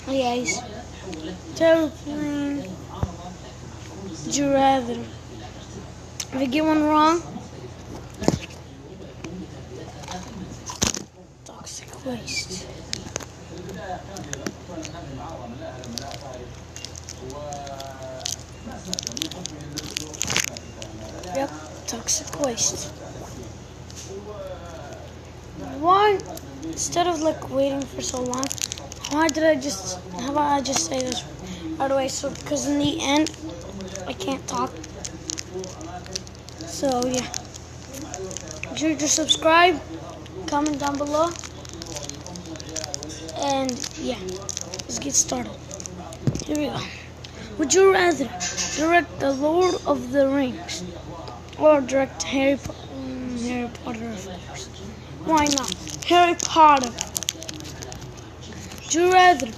Yeah, he's terrifying. Would you rather? If I get one wrong, toxic waste. Yep, toxic waste. Why, instead of like waiting for so long, how about I just say this right away? So, because in the end, I can't talk. So, yeah. Make sure to subscribe, comment down below, and yeah, let's get started. Here we go. Would you rather direct The Lord of the Rings or direct Harry Potter, of course? Why not? Harry Potter. Would you rather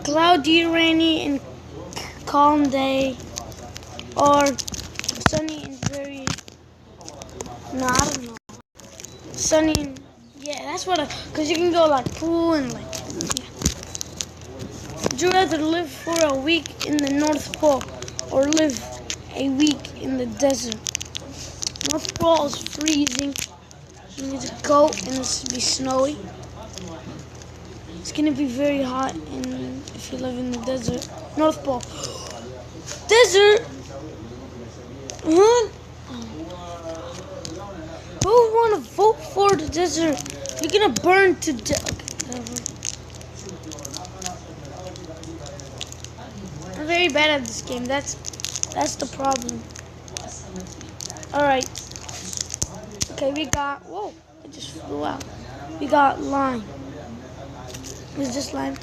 cloudy, rainy, and calm day or sunny and very... No, I don't know. Sunny and... Yeah, that's what because you can go like pool and like... Yeah. Would you rather live for a week in the North Pole or live a week in the desert? North Pole is freezing. You need a coat and it's be snowy. It's gonna be very hot if you live in the desert. North Pole. Desert? Huh? Who would want to vote for the desert? You're gonna burn to death. Okay, I'm very bad at this game. That's the problem. Alright. Okay, we got... Whoa, it just flew out. We got lime. Is this lime?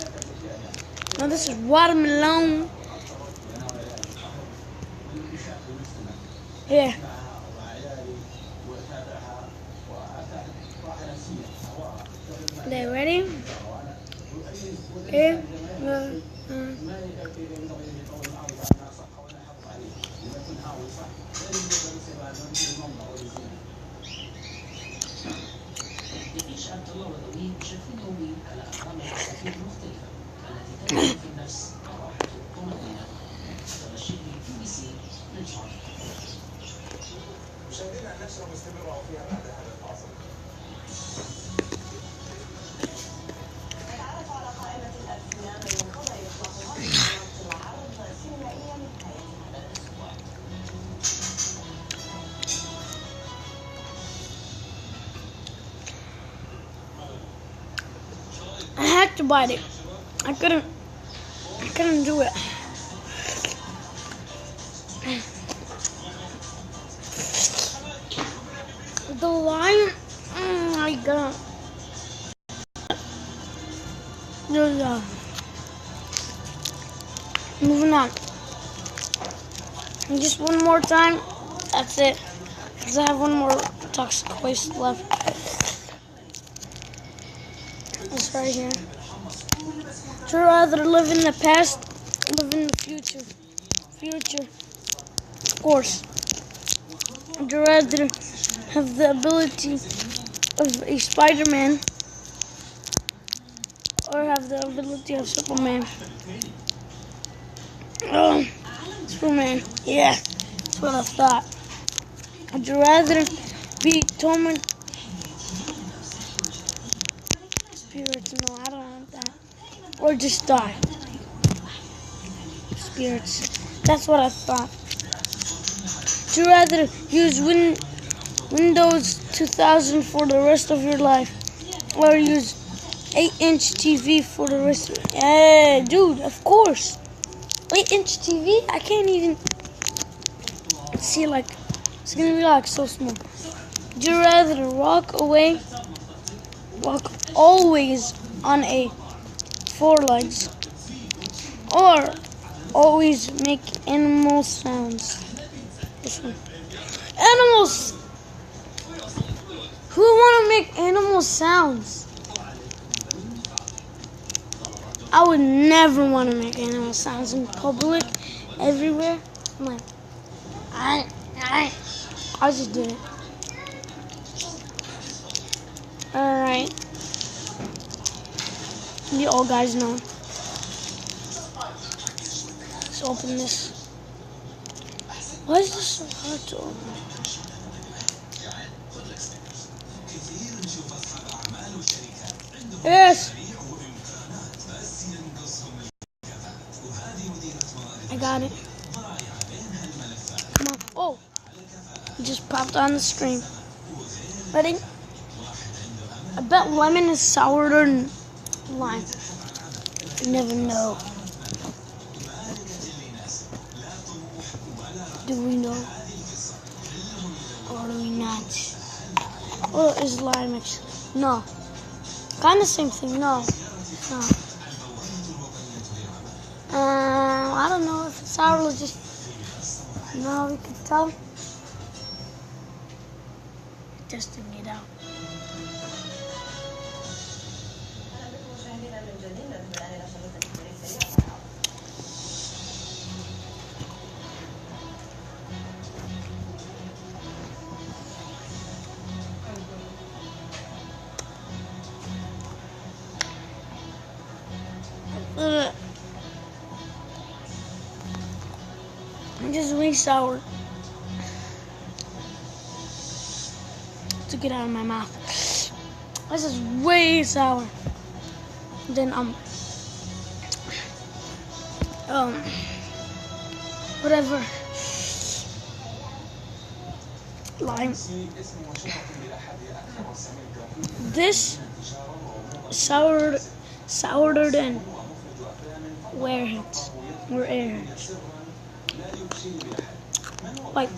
No, this is watermelon. Here. Okay, ready? Here. I had to bite it. I couldn't do it. The lime, oh my god. Moving on. And just one more time. That's it. Because I have one more toxic waste left. It's right here. Would you rather live in the past or live in the future? Future, of course. Would you rather have the ability of a Spider-Man or have the ability of Superman? Oh, Superman. Yeah, that's what I thought. Would you rather be tormented? Spirits? No, I don't want that. Or just die. Spirits. That's what I thought. Would you rather use Windows 2000 for the rest of your life or use 8-inch TV for the rest of... Yeah, dude, of course. 8-inch TV? I can't even see, like, it's gonna be like so small. Would you rather walk always on a 4 legs or always make animal sounds? This one. Animals! Who want to make animal sounds? I would never want to make animal sounds in public, everywhere. I'm like, I just did it. Alright. You all guys know. Let's open this. Why is this so hard to open? Yes! I got it. Come on. Oh! It just popped on the screen. Ready? I bet lemon is sourer than lime. You never know. Do we know? Or do we not? Or is lime actually? No. Kind of same thing. No. No. I don't know if it's sour or just. No, we can tell. Testing it out. I'm just way sour. To get out of my mouth. This is way sour. Then whatever. Lime. This sourer than Warheads or Airheads. Bite.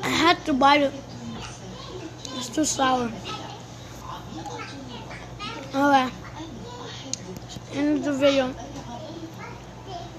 I had to bite it. It's too sour. Okay. End of the video.